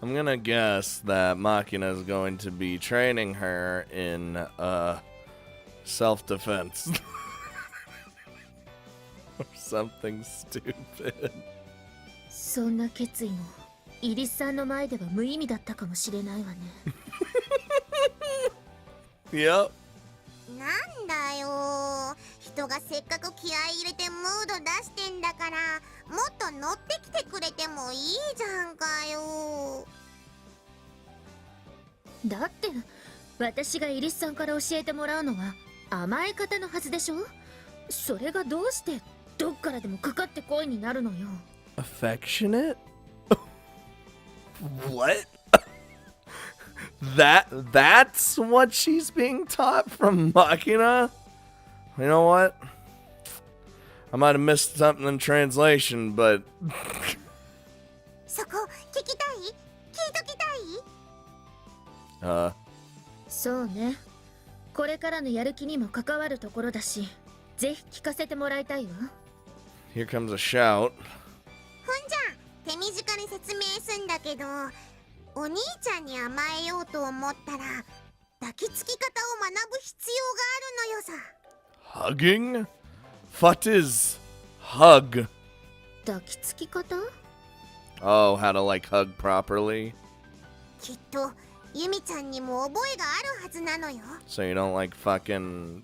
I'm gonna guess that Machina is going to be training her in self-defense. Or something stupid. そんな決意もイリスさんの前では無意味だったかもしれないわね。Yep. なんだよ、人がせっかく気合い入れてムード出してんだから、もっと乗ってきてくれてもいいじゃんかよ。だって私がイリスさんから教えてもらうのは甘え方のはずでしょ。それがどうしてどっからでもかかってこいになるのよ。Affectionate? What? That's what she's being taught from Machina? You know what? I might have missed something in translation, but そこ聞きたい？聞いときたい？そうね。これからのやる気にも関わるところだし、ぜひ聞かせてもらいたいわ。here comes a shout. ほんじゃ手短に説明すんだけど、お兄ちゃんに甘えようと思ったら抱きつき方を学ぶ必要があるのよさ。 Hugging? What is hug? 抱きつき方？ Oh, how to like hug properly? きっとユミちゃんにも覚えがあるはずなのよ。 So you don't like fucking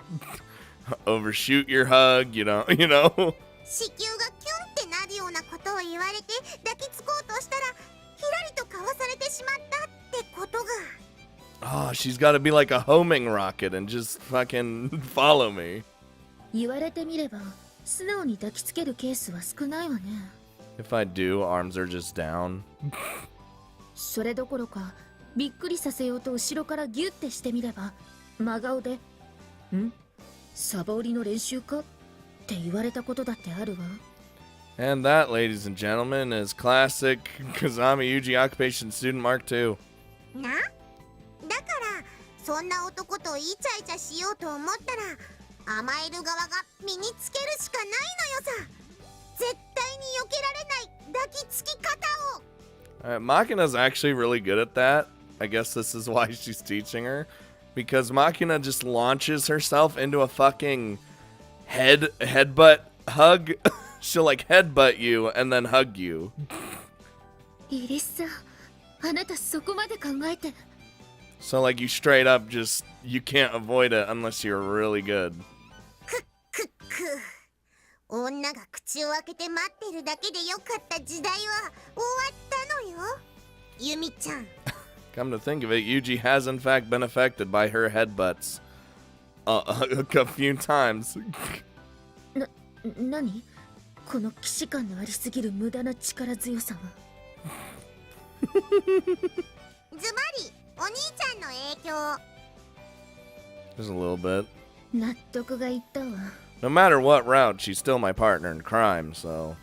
overshoot your hug, you know? 子宮がキュンってなるようなことを言われて抱きつこうとしたらひらりとかわされてしまったってことが。 Oh, she's got to be like a homing rocket and just fucking follow me. 言われてみれば素直に抱きつけるケースは少ないわね。 If I do, arms are just down. それどころかびっくりさせようと後ろからギュッてしてみれば真顔で「ん？サボりの練習か?」って言われたことだってあるわ。 And that, ladies and gentlemen, is classic Kazami Yuji Occupation Student Mark II. な？だからそんな男とイチャイチャしようと思ったら甘える側が身につけるしかないのよさ。絶対に避けられない抱きつき方を。Machina's actually really good at that. I guess this is why she's teaching her. Because Machina just launches herself into a fucking headbutt hug. She'll like headbutt you and then hug you. イリスさん、あなたそこまで考えて。 So like you straight up just, you can't avoid it unless you're really good. くっ女が口を開けて待ってるだけでよかった時代は終わったのよ、ユミちゃん。 Come to think of it, Yuji has in fact been affected by her headbutts a few times. 何？この既視感のありすぎる無駄な力強さは。ズバリお兄ちゃんの影響。 Just a little bit. 納得がいったわ。 No matter what route, she's still my partner in crime, so. んで、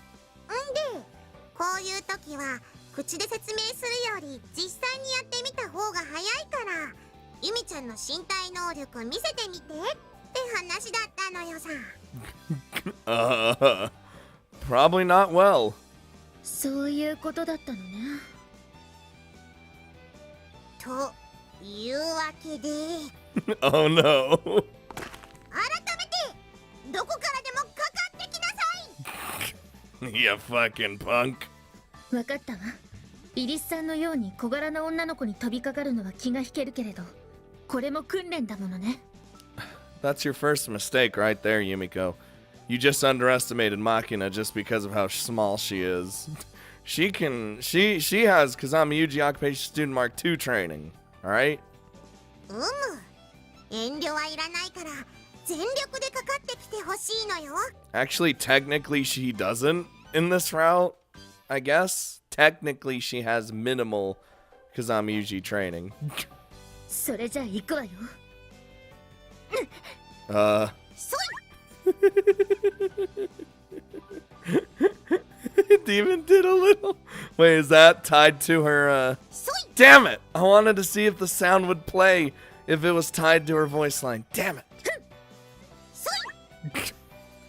こういう時は口で説明するより実際にやってみた方が早いからユミちゃんの身体能力見せてみてって話だったのよさ。Probably not well. そういうことだったのね。というわけでOh no. 改めてどこからでもかかってきなさい。 You fucking punk. わかったわ。イリスさんのように小柄な女の子に飛びかかるのは気が引けるけれど、これも訓練だものね。 That's your first mistake right there, Yumiko. You just underestimated Machina just because of how small she is. She has Kazami Yuji Occupation Student Mark II training, alright? 遠慮はいらないから全力でかかってきてほしいのよ。 Actually, technically she doesn't in this route, I guess. Technically she has minimal Kazami Yuji training. それじゃあ行くわよ。そい。 It even did a little. Wait, is that tied to her? そい。 Damn it! I wanted to see if the sound would play if it was tied to her voice line. Damn it! そい。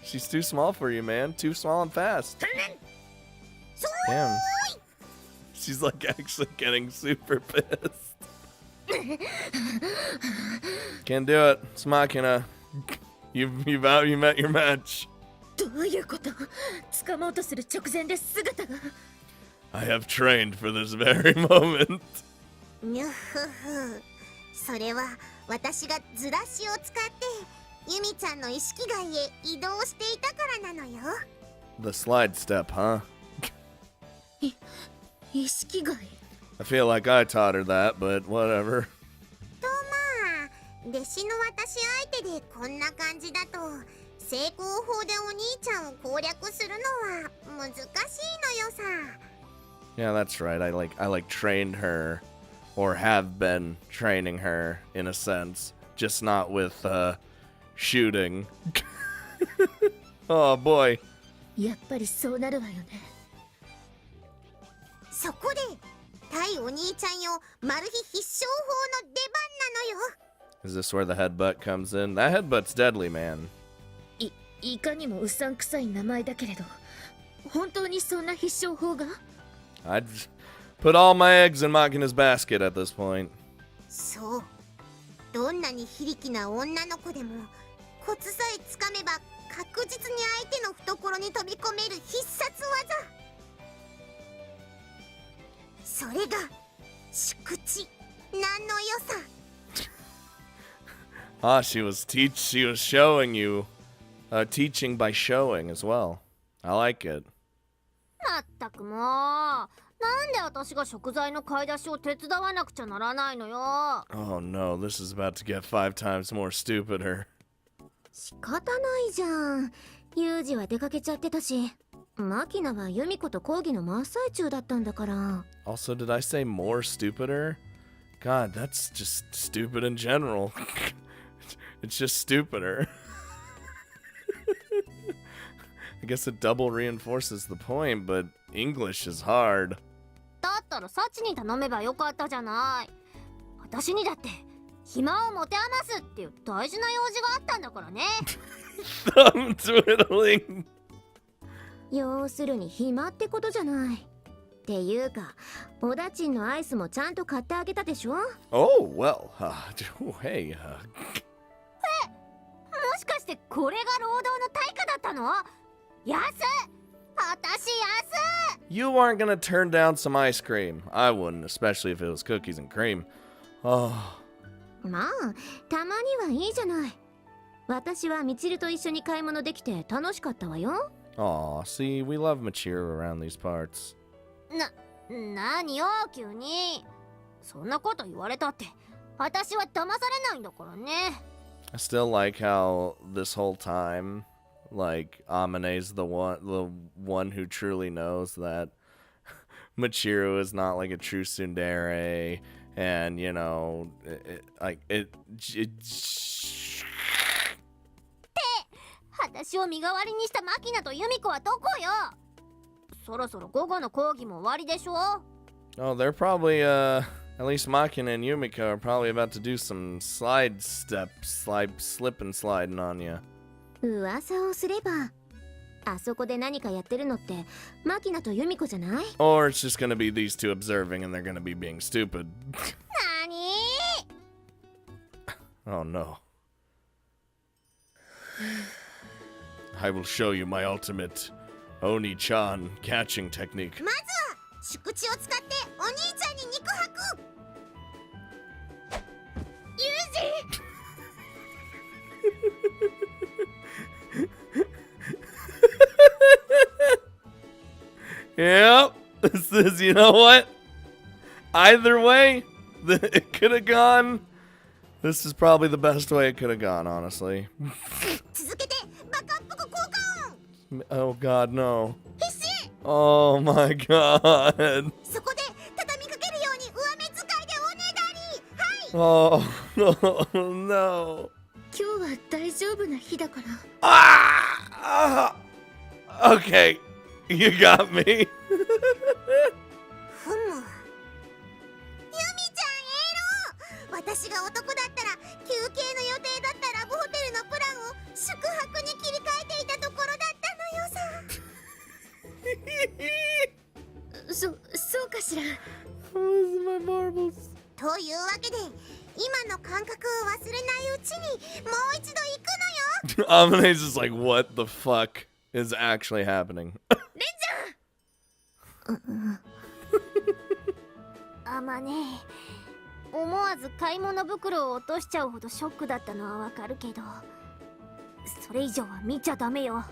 She's too small for you, man. Too small and fast. そい。 Damn. She's like actually getting super pissed. Can't do it. It's Machina. You met your match. どういうこと？掴もうとする直前で姿が。I have trained for this very moment. にゅふふ。それは私がずらしを使ってユミちゃんの意識外へ移動していたからなのよ。The slide step, huh? 意識外。I feel like I taught her that, but whatever. とまあ、弟子の私相手でこんな感じだと成功法でお兄ちゃんを攻略するのは難しいのよさ。Yeah, that's right. I like trained her, or have been training her in a sense, just not with shooting. Oh boy. やっぱりそうなるわよね。そこで対お兄ちゃんよマル秘必勝法の出番なのよ。 Is this where the headbutt comes in? That headbutt's deadly, man. いかにもうさんくさい名前だけれど、本当にそんな必勝法が？ I'd put all my eggs in Machina's basket at this point. そう、どんなに非力な女の子でもコツさえつかめば確実に相手の懐に飛び込める必殺技。それが宿知なんのよさ。Ah, she was showing you, teaching by showing as well. I like it. まったくもう、なんで私が食材の買い出しを手伝わなくちゃならないのよ。 Oh no, this is about to get 5 times more stupider. 仕方ないじゃん。ユージは出かけちゃってたし、マキナはユミコと講義の真っ最中だったんだから。 Also, did I say more stupider? God, that's just stupid in general. It's just stupider. I guess it double reinforces the point, but English is hard. だったらサチに頼めばよかったじゃない。私にだって暇を持て余すっていう大事な用事があったんだからね。Thumb twiddling. 要するに暇ってことじゃない。っていうか、おだちんのアイスもちゃんと買ってあげたでしょ？ Oh, well, hey, もしかしてこれが労働の対価だったの？安っ！私安っ！ you aren't gonna turn down some ice cream. I wouldn't, especially if it was cookies and cream. Oh. まあ、たまにはいいじゃない。私はみちると一緒に買い物できて楽しかったわよ。Aw, see, we love Machiro around these parts. なによ、急に。そんなこと言われたって、私は騙されないんだからね。I still like how this whole time, like, Amane's the one who truly knows that Machiro is not like a true tsundere, and, you know, it 私を身代わりにしたマキナとユミコはどこよ？そろそろ午後の講義も終わりでしょ？ Oh, they're probably, at least Machina and Yumiko are probably about to do some slip and sliding on you. 噂をすれば、あそこで何かやってるのってマキナとユミコじゃない？ Or it's just gonna be these two observing and they're gonna be being stupid. なに？ Oh no. I will show you my ultimate Oni-chan catching technique. まずは宿知を使ってお兄ちゃんに肉吐く。Yep. This is, you know what? Either way, it could have gone. This is probably the best way it could have gone, honestly. 続けてバカップク効果 Oh god, no. 必死。 Oh my god. そこで畳みかけるように上目遣いでおねだり。はい。Oh no. 今日は大丈夫な日だから。Ah! Okay, you got me. ふむ。ユミちゃん私が男だったら休憩の予定だったラブホテルのプランを宿泊に切り替えていたところだったのよさ。そううかしら。 Where's my marbles? というわけで今の感覚を忘れないうちにもう一度行くのよ。 Amane's just like, what the fuck is actually happening? あまね、思わず買い物袋を落としちゃうほどショックだったのはわかるけど、それ以上は見ちゃダメよ。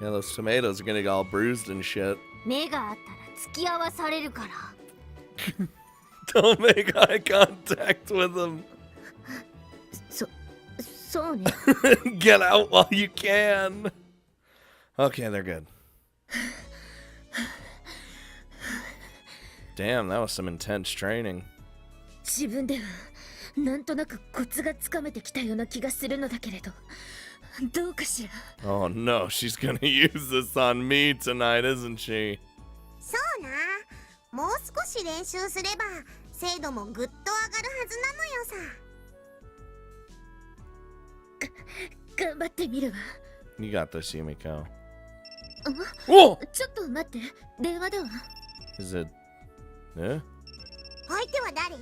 Yeah, those tomatoes are gonna get all bruised and shit. 目があったら付き合わされるから。 Don't make eye contact with them. そうね。 Get out while you can. Okay, they're good. Damn, that was some intense training. 自分ではなんとなくコツがつかめてきたような気がするのだけれど、どうかしら。 Oh no, she's gonna use this on me tonight, isn't she? そうな、もう少し練習すれば精度もぐっと上がるはずなのよさ。頑張ってみるわ。 You got this, Yumiko. Whoa! ちょっと待って、電話だわ。 Is it... Eh? 相手は誰？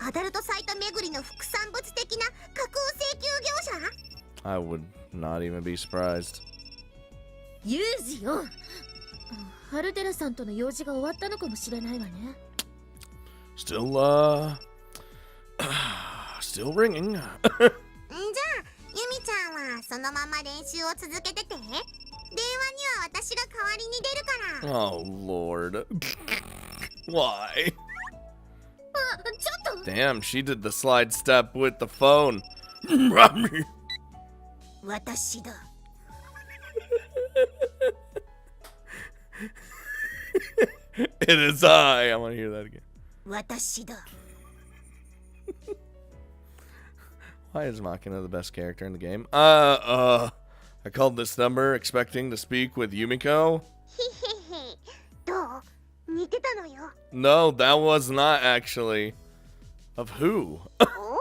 アダルトサイト巡りの副産物的な架空請求業者？ I would not even be surprised. ユージよ。ハルテラさんとの用事が終わったのかもしれないわね。 Still, still ringing. んじゃあユミちゃんはそのまま練習を続けてて。電話には私が代わりに出るから。 Oh, Lord. Why? ちょっと。 Damn, she did the slide step with the phone. 私だ。 It is I. I want to hear that again. 私だ。 Why is Machina the best character in the game? I called this number expecting to speak with Yumiko. へへへ。どう？似てたのよ。 No, that was not actually. Of who? お？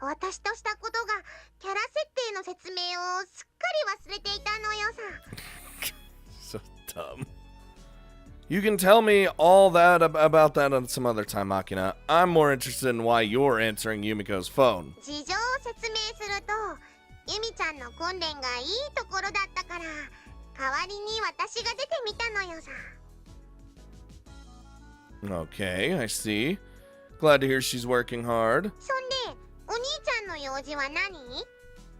私としたことがキャラ設定の説明をすっかり忘れていたのよさ。 So dumb. You can tell me all that about that on some other time, Machina. I'm more interested in why you're answering Yumiko's phone. 事情を説明すると、ユミちゃんの訓練がいいところだったから、代わりに私が出てみたのよさ。 Okay, I see. Glad to hear she's working hard. そんで、お兄ちゃんの用事は何？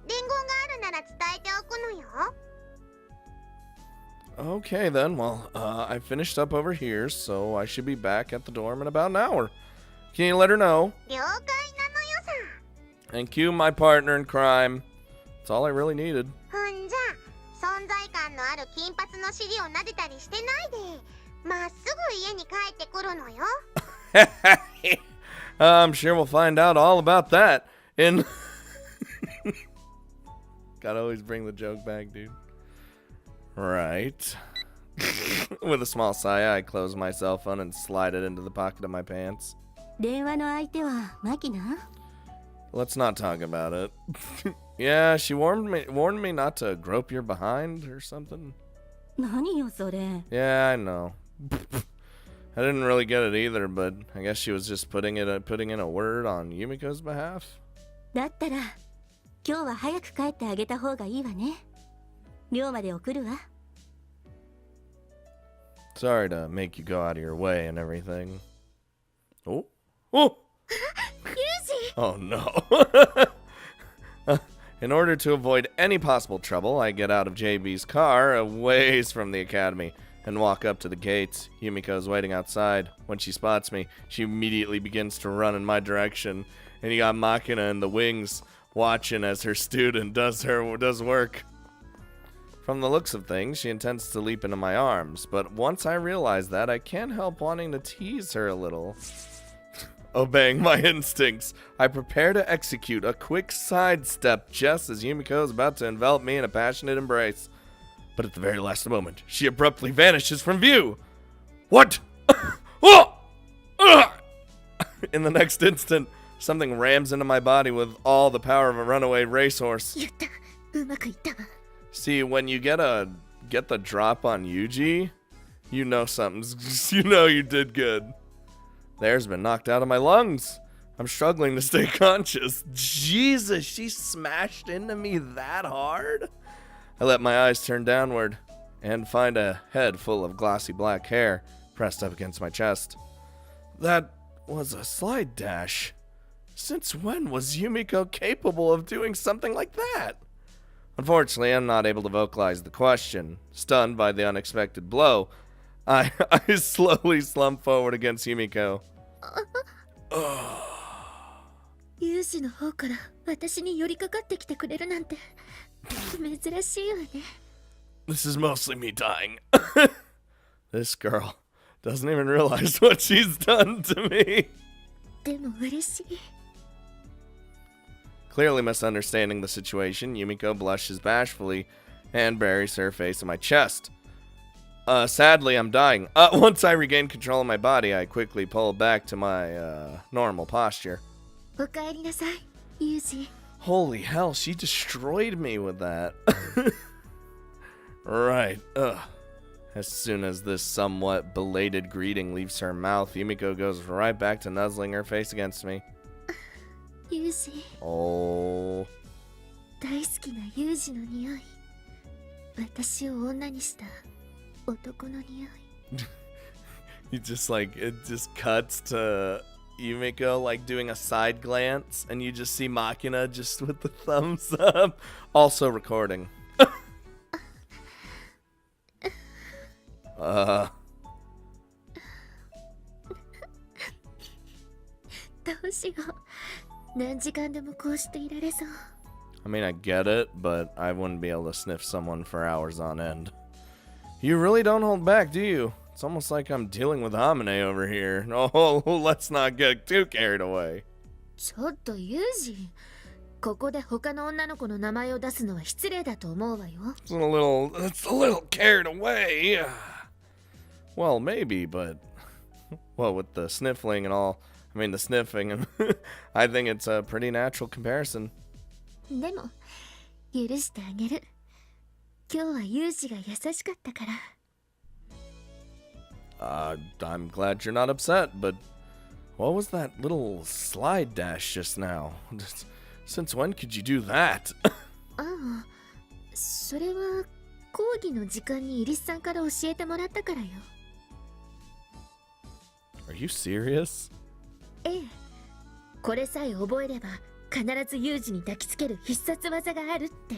伝言があるなら伝えておくのよ。 Okay then, well, I finished up over here, so I should be back at the dorm in about an hour. Can you let her know? 了解なのよさ。 Thank you, my partner in crime. That's all I really needed. ほんじゃ、存在感のある金髪の尻を撫でたりしてないで、まっすぐ家に帰ってくるのよ。 I'm sure we'll find out all about that in... Gotta always bring the joke back, dude. Right. With a small sigh, I close my cell phone and slide it into the pocket of my pants. 電話の相手はマキナ？ Let's not talk about it. Yeah, she warned me not to grope your behind or something. 何よそれ。 Yeah, I know. I didn't really get it either, but I guess she was just putting in a word on Yumiko's behalf. だったら今日は早く帰ってあげた方がいいわね。寮まで送るわ。 Sorry to make you go out of your way and everything. Oh. Oh! Oh no. In order to avoid any possible trouble, I get out of JB's car a ways from the academy and walk up to the gates. Yumiko is waiting outside. When she spots me, she immediately begins to run in my direction. And you got Machina in the wings watching as her student does work. From the looks of things, she intends to leap into my arms, but once I realize that, I can't help wanting to tease her a little. Obeying my instincts, I prepare to execute a quick sidestep just as Yumiko is about to envelop me in a passionate embrace. But at the very last moment, she abruptly vanishes from view. What? Oh! In the next instant, something rams into my body with all the power of a runaway racehorse. やった。うまくいったわ。 See, when you get the drop on Yuji, You know something's... You know you did good. The air's been knocked out of my lungs. I'm struggling to stay conscious. Jesus, she smashed into me that hard? I let my eyes turn downward and find a head full of glossy black hair pressed up against my chest. That was a slide dash. Since when was Yumiko capable of doing something like that? Unfortunately, I'm not able to vocalize the question. Stunned by the unexpected blow, I slowly slump forward against Yumiko. ユージの方から私に寄りかかってきてくれるなんて珍しいわね。This is mostly me dying. This girl doesn't even realize what she's done to me. でも嬉しい。Clearly misunderstanding the situation, Yumiko blushes bashfully and buries her face in my chest. Sadly, I'm dying. Once I regain control of my body, I quickly pull back to my normal posture. おかえりなさい、ユージ。 Holy hell, she destroyed me with that. Right. As soon as this somewhat belated greeting leaves her mouth, Yumiko goes right back to nuzzling her face against me. ユージ、 Oh. 大好きなユージの匂い。私を女にした男の匂い。You just like, it just cuts to Yumiko like doing a side glance, and you just see Machina just with the thumbs up. Also recording. どうしよう。何時間でもこうしていられそう。 I mean, I get it, but I wouldn't be able to sniff someone for hours on end. You really don't hold back, do you? It's almost like I'm dealing with Hamine over here. Oh, let's not get too carried away. ちょっとユージ、ここで他の女の子の名前を出すのは失礼だと思うわよ。 It's a little carried away. Well, maybe, but well, with the sniffling and all, I mean the sniffing, and I think it's a pretty natural comparison. でも、許してあげる。今日はユージが優しかったから。I'm glad you're not upset, but what was that little slide dash just now? Since when could you do that? ああ、それは講義の時間にイリスさんから教えてもらったからよ。Are you serious? ええ、これさえ覚えれば必ずユージに抱きつける必殺技があるって。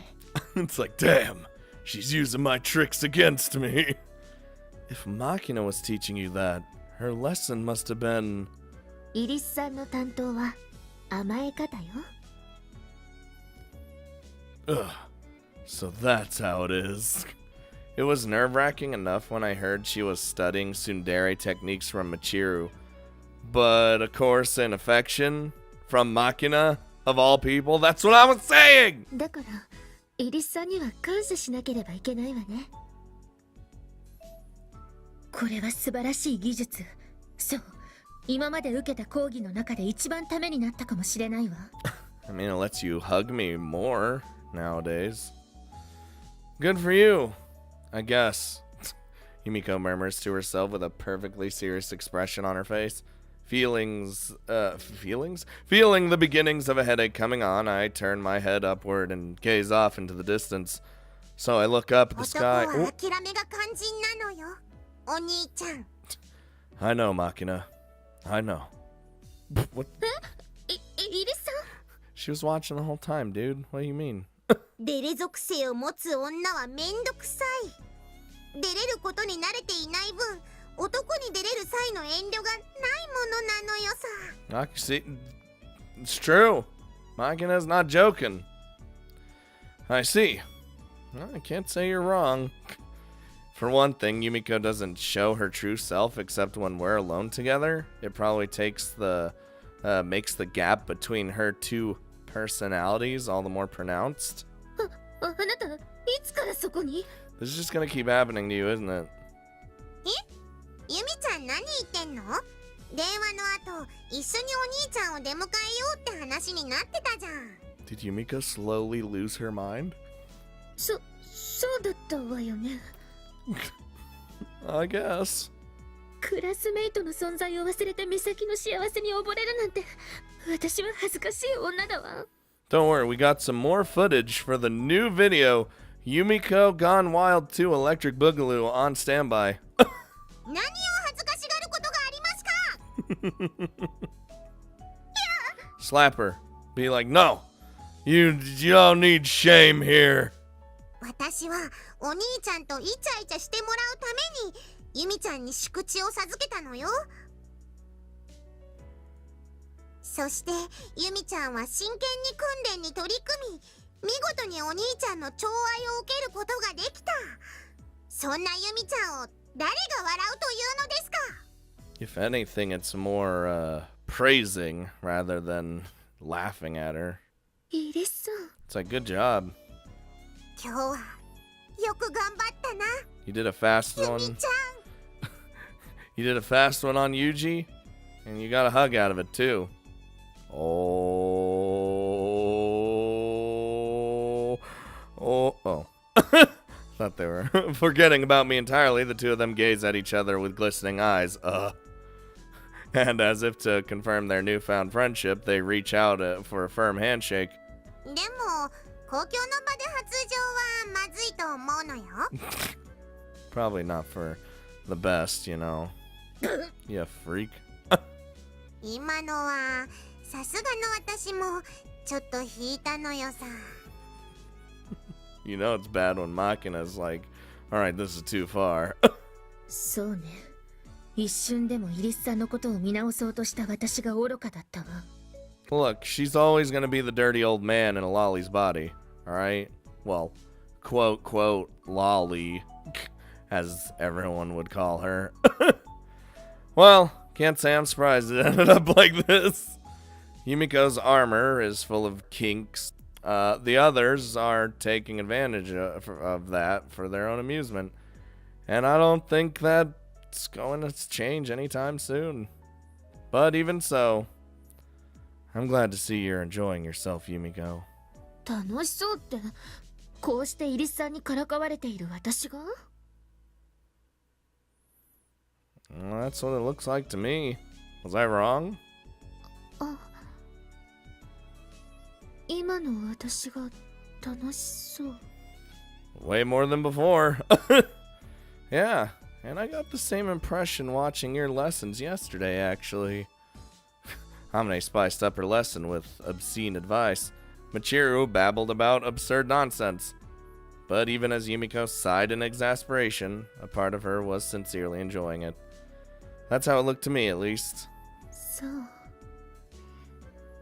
It's like, damn, she's using my tricks against me. If Machina was teaching you that, her lesson must have been... イリスさんの担当は甘え方よ。Ugh, so that's how it is. It was nerve-wracking enough when I heard she was studying tsundere techniques from Michiru. But a course in affection from Machina, of all people, that's what I was saying! だから、イリスさんには感謝しなければいけないわね。これは素晴らしい技術。そう、今まで受けた講義の中で一番ためになったかもしれないわ。I mean, it lets you hug me more nowadays. Good for you, I guess. Yumiko murmurs to herself with a perfectly serious expression on her face. Feeling the beginnings of a headache coming on, I turn my head upward and gaze off into the distance. So I look up at the sky. 男は諦めが肝心なのよ、お兄ちゃん。 I know, Machina. I know. What? イリスさん？ She was watching the whole time, dude. What do you mean? デレ属性を持つ女はめんどくさい。出れることに慣れていない分、男に出れる際の遠慮がないものなのよさ。I see. It's true. Machina's not joking. I see. Well, I can't say you're wrong. For one thing, Yumiko doesn't show her true self except when we're alone together. It probably makes the gap between her two personalities all the more pronounced. あなた、いつからそこに？ This is just gonna keep happening to you, isn't it? ユミちゃん何言ってんの？電話の後、一緒にお兄ちゃんを出迎えようって話になってたじゃん。Did Yumiko slowly lose her mind? そうだったわよね。I guess. クラスメイトの存在を忘れて美咲の幸せに溺れるなんて、私は恥ずかしい女だわ。Don't worry, we got some more footage for the new video, Yumiko Gone Wild 2 Electric Boogaloo on standby. 何を恥ずかしがることがありますか Slap her. Be like, no, you don't need shame here. 私はお兄ちゃんとイチャイチャしてもらうためにユミちゃんに宿地を授けたのよ。そしてユミちゃんは真剣に訓練に取り組み、見事にお兄ちゃんの寵愛を受けることができた。そんなユミちゃんを誰が笑うというのですか。 If anything, it's more praising rather than laughing at her. イリスさん。 It's like, good job. 今日はよく頑張ったな、 You did a fast ユ one. ミちゃん。 You did a fast one on Yuji, and you got a hug out of it too. Oh. Thought they were forgetting about me entirely. The two of them gaze at each other with glistening eyes. And as if to confirm their newfound friendship, they reach out for a firm handshake. でも公共の場で発情はまずいと思うのよ。Probably not for the best, you know. You freak. 今のはさすがの私もちょっと引いたのよさ。 You know it's bad when Makina's like, alright, this is too far. そうね。一瞬でもイリスさんのことを見直そうとした私が愚かだったわ。Look, she's always gonna be the dirty old man in a lolly's body, alright? Well, quote, quote, lolly, as everyone would call her. Well, can't say I'm surprised it ended up like this. Yumiko's armor is full of kinks. The others are taking advantage of that for their own amusement. And I don't think that's going to change anytime soon. But even so, I'm glad to see you're enjoying yourself, Yumiko. 楽しそうって、こうしてイリスさんにからかわれている私が？ Well, that's what it looks like to me. Was I wrong? あ、今の私が楽しそう。 Way more than before. Yeah, and I got the same impression watching your lessons yesterday, actually. Hamine spiced up her lesson with obscene advice. Michiru babbled about absurd nonsense. But even as Yumiko sighed in exasperation, a part of her was sincerely enjoying it. That's how it looked to me, at least. そう。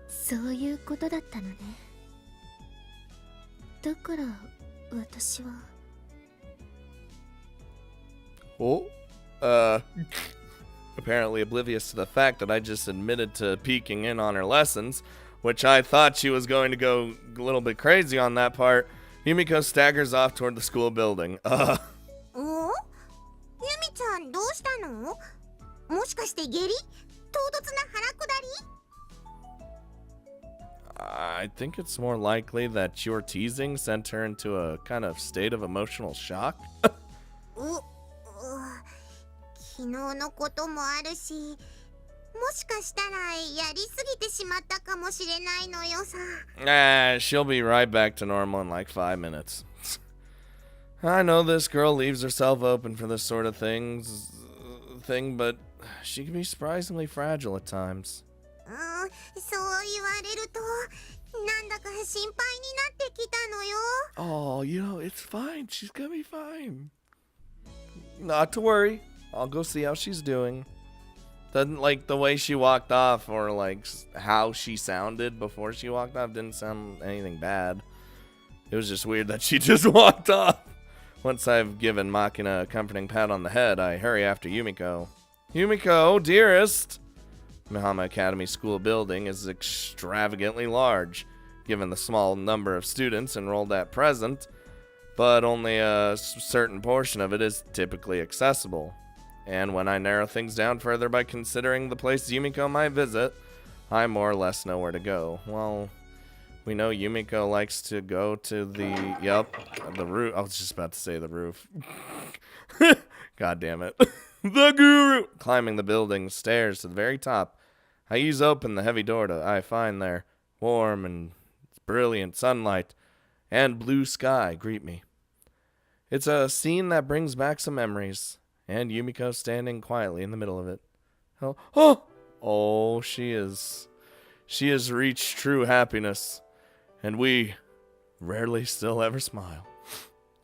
そういうことだったのね。だから私は。Oh? Apparently oblivious to the fact that I just admitted to peeking in on her lessons, which I thought she was going to go a little bit crazy on that part. Yumiko staggers off toward the school building. お？ユミちゃんどうしたの？もしかして下痢？唐突な腹下り？ I think it's more likely that your teasing sent her into a kind of state of emotional shock. 昨日のこともあるし、もしかしたらやりすぎてしまったかもしれないのよさ。She'll be right back to normal in like 5 minutes. I know this girl leaves herself open for this sort of thing, but she can be surprisingly fragile at times. そう言われるとなんだか心配になってきたのよ。 Oh, you know, it's fine. She's gonna be fine. Not to worry. I'll go see how she's doing. Doesn't like the way she walked off or like how she sounded before she walked off didn't sound anything bad. It was just weird that she just walked off. Once I've given Makina a comforting pat on the head, I hurry after Yumiko. Yumiko, dearest! Mihama Academy School building is extravagantly large, given the small number of students enrolled at present, but only a certain portion of it is typically accessible. And when I narrow things down further by considering the place Yumiko might visit, I more or less know where to go. Well, we know Yumiko likes to go to the roof. I was just about to say the roof. God damn it. The guru! Climbing the building stairs to the very top. I ease open the heavy door I find there. Warm and brilliant sunlight and blue sky greet me. It's a scene that brings back some memories, and Yumiko standing quietly in the middle of it. Oh, she has reached true happiness, and we rarely still ever smile.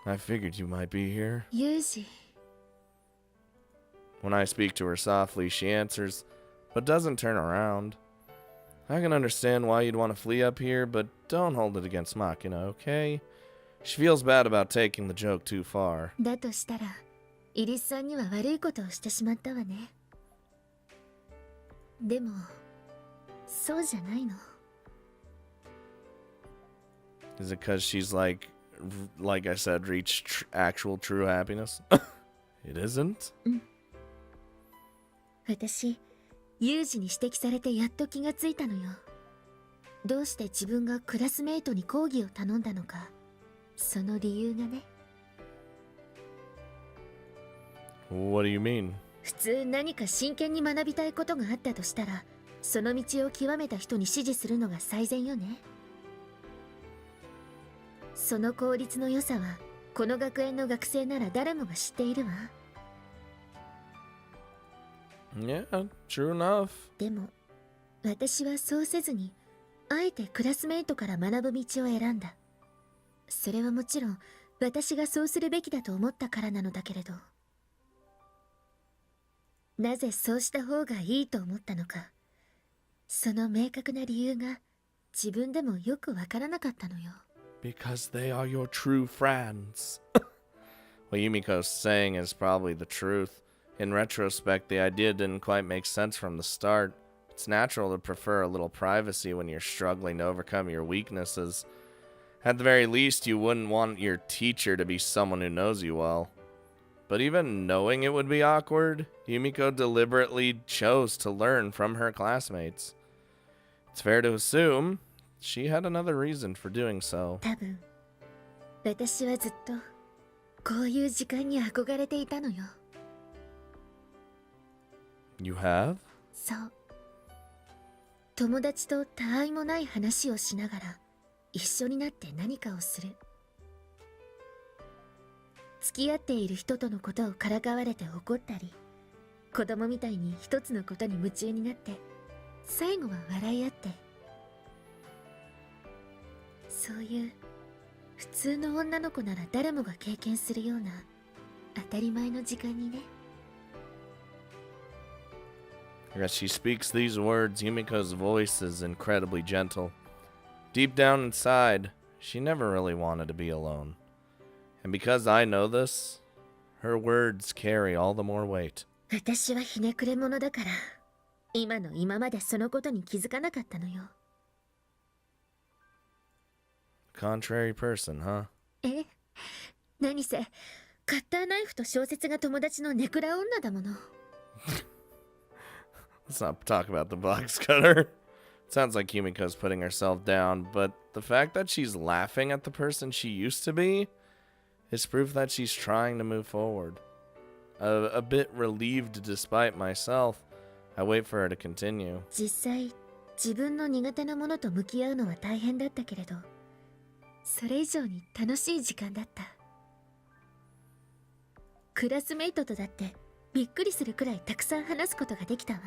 I figured you might be here. Yuji. When I speak to her softly, she answers, but doesn't turn around. I can understand why you'd want to flee up here, but don't hold it against Makina, okay? She feels bad about taking the joke too far. だとしたら、イリスさんには悪いことをしてしまったわね。でも、そうじゃないの。Is it because she's like I said, reached actual true happiness? It isn't? 私、ユージに指摘されてやっと気がついたのよ。どうして自分がクラスメイトに講義を頼んだのか、その理由がね。What do you mean? 普通何か真剣に学びたいことがあったとしたら、その道を極めた人に指示するのが最善よね。その効率の良さは、この学園の学生なら誰もが知っているわ。Yeah, true enough. でも、私はそうせずに、あえてクラスメイトから学ぶ道を選んだ。それはもちろん、私がそうするべきだと思ったからなのだけれど。なぜそうした方がいいと思ったのか、その明確な理由が自分でもよくわからなかったのよ。Because they are your true friends. What Yumiko's saying is probably the truth. In retrospect, the idea didn't quite make sense from the start. It's natural to prefer a little privacy when you're struggling to overcome your weaknesses. At the very least, you wouldn't want your teacher to be someone who knows you well. But even knowing it would be awkward, Yumiko deliberately chose to learn from her classmates. It's fair to assume she had another reason for doing so. 多分、私はずっとこういう時間に憧れていたのよ。You have? そう。友達と他愛もない話をしながら一緒になって何かをする。付き合っている人とのことをからかわれて怒ったり、子供みたいに一つのことに夢中になって最後は笑い合って、そういう普通の女の子なら誰もが経験するような当たり前の時間にね。As she speaks these words, Yumiko's voice is incredibly gentle. Deep down inside, she never really wanted to be alone. And because I know this, her words carry all the more weight. 私はひねくれ者だから、今の今までそのことに気づかなかったのよ。Contrary person, huh? え？何せ、カッターナイフと小説が友達のネクラ女だもの。Let's not talk about the box cutter. Sounds like Yumiko's putting herself down, but the fact that she's laughing at the person she used to be is proof that she's trying to move forward. A bit relieved despite myself, I wait for her to continue. 実際、自分の苦手なものと向き合うのは大変だったけれど、それ以上に楽しい時間だった。クラスメイトとだってびっくりするくらいたくさん話すことができたわ。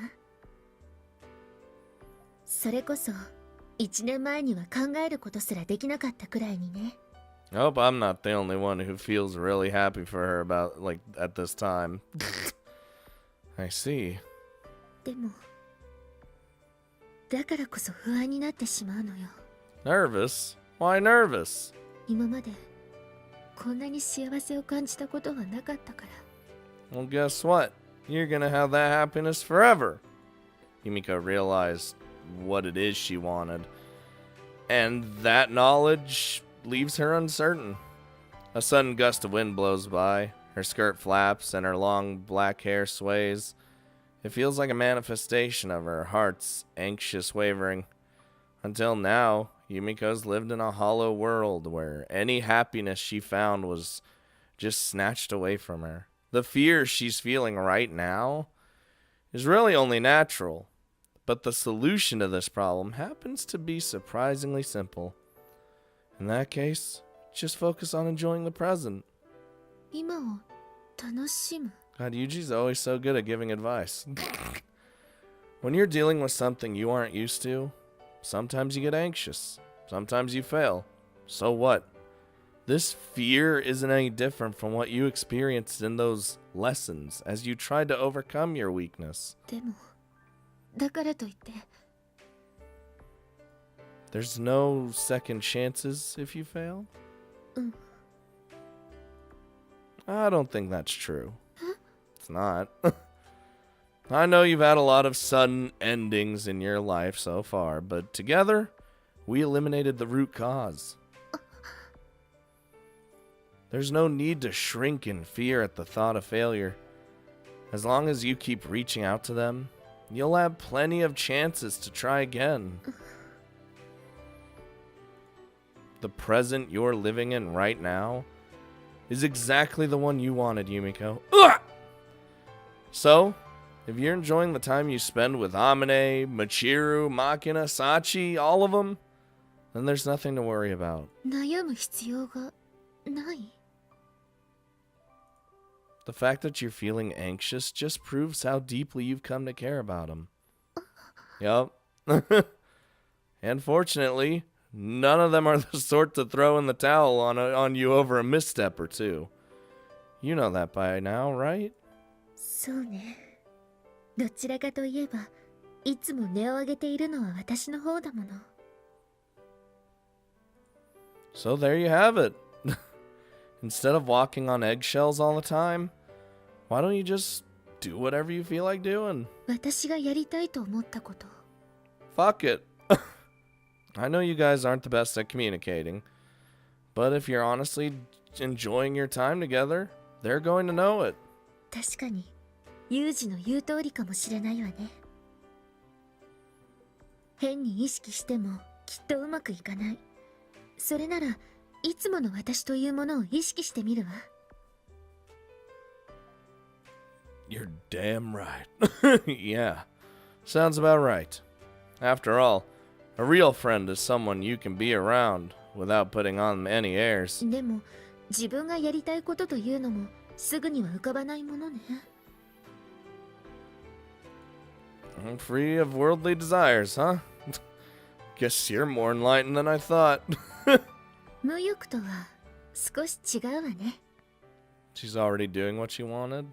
それこそ1年前には考えることすらできなかったくらいにね。I hope I'm not the only one who feels really happy for her about, like, at this time. I see. でも、だからこそ不安になってしまうのよ。Nervous? Why nervous? 今までこんなに幸せを感じたことはなかったから。Well, guess what? You're gonna have that happiness forever. Yumiko realized what it is she wanted, and that knowledge leaves her uncertain. A sudden gust of wind blows by, her skirt flaps, and her long black hair sways. It feels like a manifestation of her heart's anxious wavering. Until now, Yumiko's lived in a hollow world where any happiness she found was just snatched away from her, The fear she's feeling right now is really only natural, but the solution to this problem happens to be surprisingly simple. In that case, just focus on enjoying the present. 今を楽しむ。 God, Yuji's always so good at giving advice. When you're dealing with something you aren't used to, sometimes you get anxious, sometimes you fail. So what? This fear isn't any different from what you experienced in those lessons as you tried to overcome your weakness. でも、だからといって、 There's no second chances if you fail? I don't think that's true. It's not. I know you've had a lot of sudden endings in your life so far, but together, we eliminated the root cause. There's no need to shrink in fear at the thought of failure. As long as you keep reaching out to them, you'll have plenty of chances to try again. The present you're living in right now is exactly the one you wanted, Yumiko. Ugh! So, if you're enjoying the time you spend with Amine, Michiru, Makina, Sachi, all of them, then there's nothing to worry about. 悩む必要がない。 The fact that you're feeling anxious just proves how deeply you've come to care about them. Yup. And fortunately, none of them are the sort to throw in the towel on you over a misstep or two. You know that by now, right? そうね。どちらかといえば、いつも音を上げているのは私の方だもの。 So there you have it. Instead of walking on eggshells all the time, why don't you just do whatever you feel like doing? 私がやりたいと思ったこと。 Fuck it. I know you guys aren't the best at communicating, but if you're honestly enjoying your time together, they're going to know it. 確かに、ユージの言う通りかもしれないわね。変に意識してもきっとうまくいかない。それなら、いつもの私というものを意識してみるわ。 You're damn right. Yeah, sounds about right. After all, a real friend is someone you can be around without putting on any airs. でも、自分がやりたいことというのもすぐには浮かばないものね。 Free of worldly desires, huh? Guess you're more enlightened than I thought. 無欲とは少し違うわね。 She's already doing what she wanted?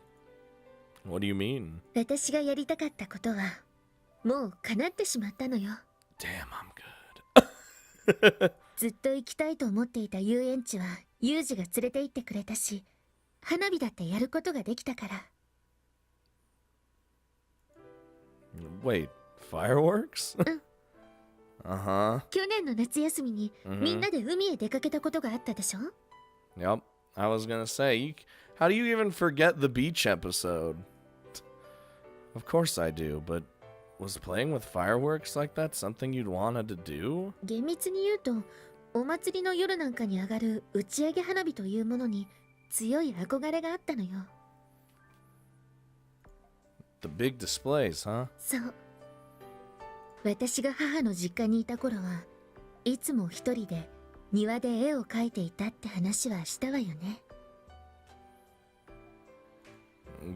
What do you mean? 私がやりたかったことはもう叶ってしまったのよ。 Damn, I'm good. ずっと行きたいと思っていた遊園地はユージが連れて行ってくれたし、花火だってやることができたから。 Wait, fireworks? Uh-huh. 去年の夏休みにみんなで海へ出かけたことがあったでしょ？ Yep, I was gonna say, how do you even forget the beach episode? Of course I do, but was playing with fireworks like that something you'd wanted to do? 厳密に言うと、お祭りの夜なんかに上がる打ち上げ花火というものに強い憧れがあったのよ。 The big displays, huh? そう。私が母の実家にいた頃はいつも一人で庭で絵を描いていたって話はしたわよね。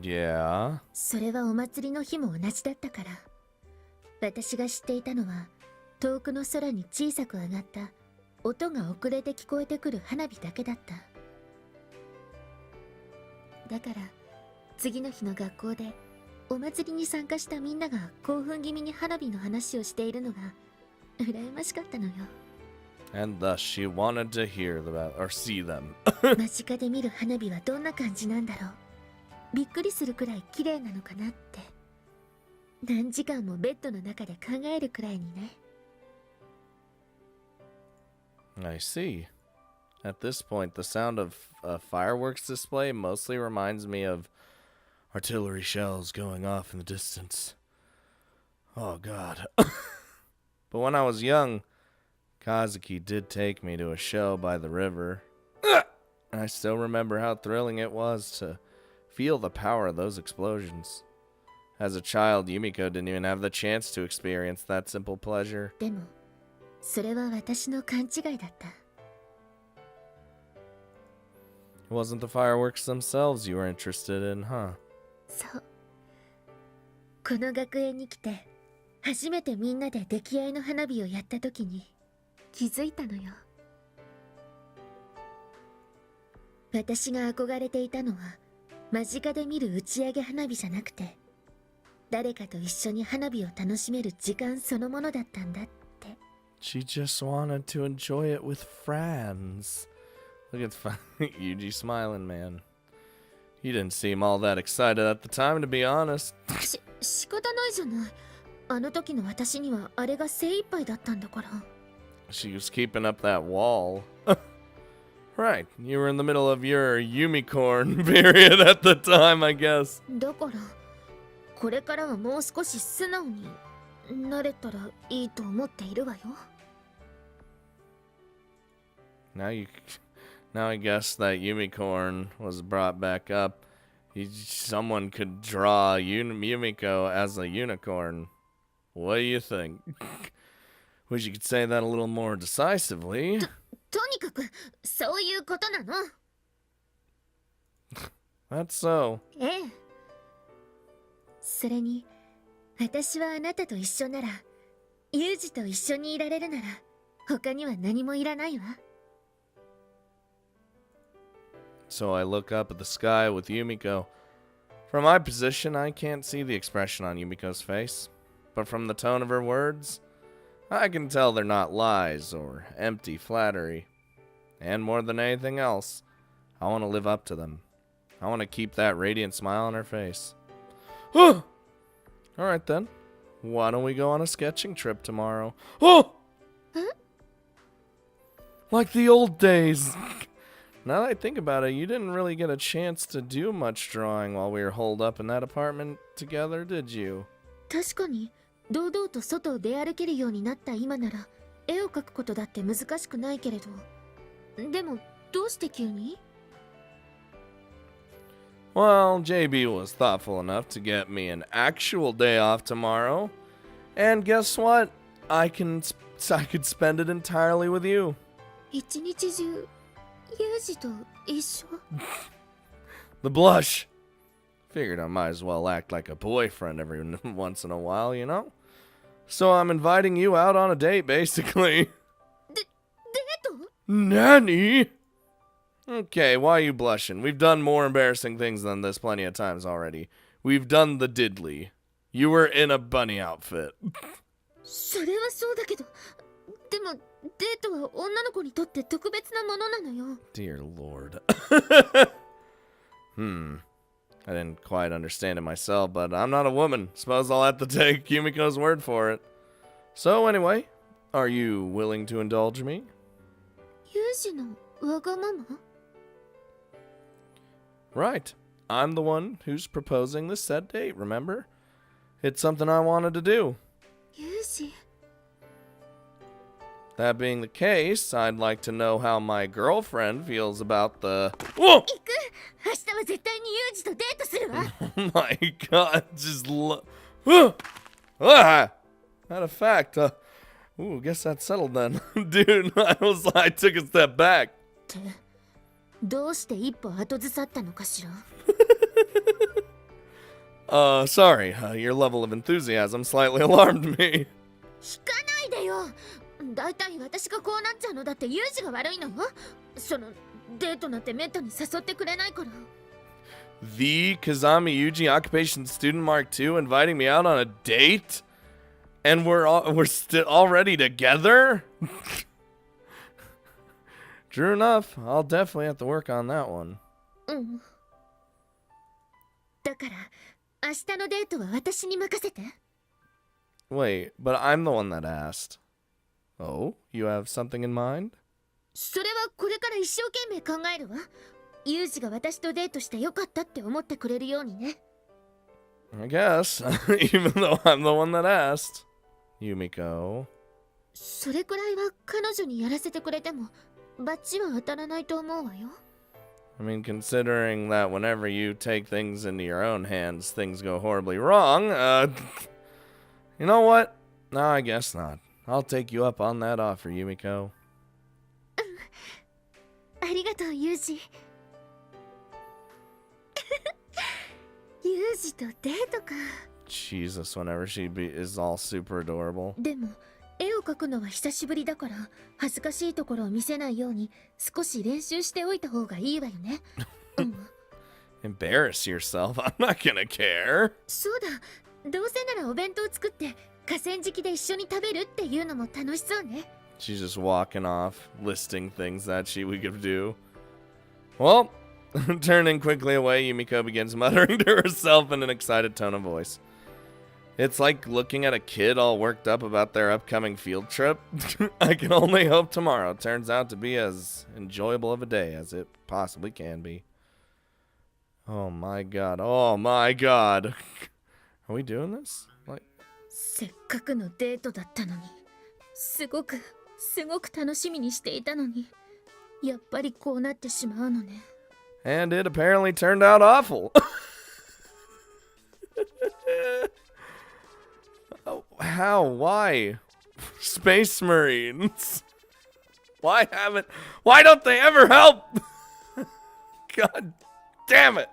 Yeah. それはお祭りの日も同じだったから。私が知っていたのは遠くの空に小さく上がった音が遅れて聞こえてくる花火だけだった。だから次の日の学校でお祭りに参加したみんなが興奮気味に花火の話をしているのが羨ましかったのよ。 And thus she wanted to hear about or see them. 間近で見る花火はどんな感じなんだろう。びっくりするくらい綺麗なのかなって。何時間もベッドの中で考えるくらいにね。 I see. At this point, the sound of a fireworks display mostly reminds me of artillery shells going off in the distance. Oh, God. But when I was young, Kazuki did take me to a show by the river. And I still remember how thrilling it was to feel the power of those explosions. As a child, Yumiko didn't even have the chance to experience that simple pleasure. でもそれは私の勘違いだった。 It wasn't the fireworks themselves you were interested in, huh? そう。この学園に来て初めてみんなで出来合いの花火をやった時に気づいたのよ。私が憧れていたのは間近で見る打ち上げ花火じゃなくて、誰かと一緒に花火を楽しめる時間そのものだったんだって。 She just wanted to enjoy it with friends. Look at Yuji smiling, man. He didn't seem all that excited at the time, to be honest. 仕方ないじゃない。あの時の私にはあれが精一杯だったんだから。 She was keeping up that wall. Right, you were in the middle of your Yumicorn period at the time, I guess. だからこれからはもう少し素直になれたらいいと思っているわよ。 Now I guess that Yumicorn was brought back up. Someone could draw Yumiko as a unicorn. What do you think? Wish you could say that a little more decisively. とにかくそういうことなの。 That's so. ええ。それに私はあなたと一緒なら、ユージと一緒にいられるなら他には何もいらないわ。 So I look up at the sky with Yumiko. From my position, I can't see the expression on Yumiko's face. But from the tone of her words, I can tell they're not lies or empty flattery. And more than anything else, I want to live up to them. I want to keep that radiant smile on her face. Alright then. Why don't we go on a sketching trip tomorrow? Oh! Huh? Like the old days. Now that I think about it, you didn't really get a chance to do much drawing while we were holed up in that apartment together, did you? 確かに堂々と外を出歩けるようになった今なら絵を描くことだって難しくないけれど、でもどうして急に？ Well, JB was thoughtful enough to get me an actual day off tomorrow. And guess what? I could spend it entirely with you. 一日中ユージと一緒？ The blush. Figured I might as well act like a boyfriend every once in a while, you know? So I'm inviting you out on a date, basically. デート？ Nanny? Okay, why are you blushing? We've done more embarrassing things than this plenty of times already. We've done the diddly. You were in a bunny outfit. それはそうだけど、でもデートは女の子にとって特別なものなのよ。 Dear Lord. I didn't quite understand it myself, but I'm not a woman. Suppose I'll have to take Yumiko's word for it. So anyway, are you willing to indulge me? ユージのわがまま？ Right. I'm the one who's proposing this said date, remember? It's something I wanted to do. ユージ。 That being the case, I'd like to know how my girlfriend feels about the... Whoa! 行く。明日は絶対にユージとデートするわ。 Oh my god, just Ah! Matter of fact, ooh, guess that's settled then. Dude, I took a step back. ってどうして一歩後ずさったのかしら？ Sorry, your level of enthusiasm slightly alarmed me. 引かないでよ。だいたい私がこうなっちゃうのだってユージが悪いのよ。そのデートなんてめったに誘ってくれないから。 The Kazami Yuji Occupation Student Mark II inviting me out on a date? And we're still already together? True enough, I'll definitely have to work on that one. うん。だから明日のデートは私に任せて。 Wait, but I'm the one that asked. Oh, you have something in mind? それはこれから一生懸命考えるわ。ユージが私とデートしてよかったって思ってくれるようにね。 I guess, even though I'm the one that asked. Yumiko. それくらいは彼女にやらせてくれてもバッチは当たらないと思うわよ。I mean, considering that whenever you take things into your own hands, things go horribly wrong, you know what? No, I guess not. I'll take you up on that offer, Yumiko. ありがとうユージ。ユージとデートか。 Jesus, whenever is all super adorable. でも絵を描くのは久しぶりだから恥ずかしいところを見せないように少し練習しておいた方がいいわよね。Embarrass yourself? I'm not gonna care. そうだ、どうせならお弁当作って河川敷で一緒に食べるっていうのも楽しそうね。 She's just walking off, listing things that we could do. Well, turning quickly away, Yumiko begins muttering to herself in an excited tone of voice. It's like looking at a kid all worked up about their upcoming field trip. I can only hope tomorrow turns out to be as enjoyable of a day as it possibly can be. Oh my god. Oh my god. Are we doing this? Like, せっかくのデートだったのに、すごく楽しみにしていたのに、やっぱりこうなってしまうのね。 and it apparently turned out awful. How? Why? Space Marines. Why don't they ever help? God damn it.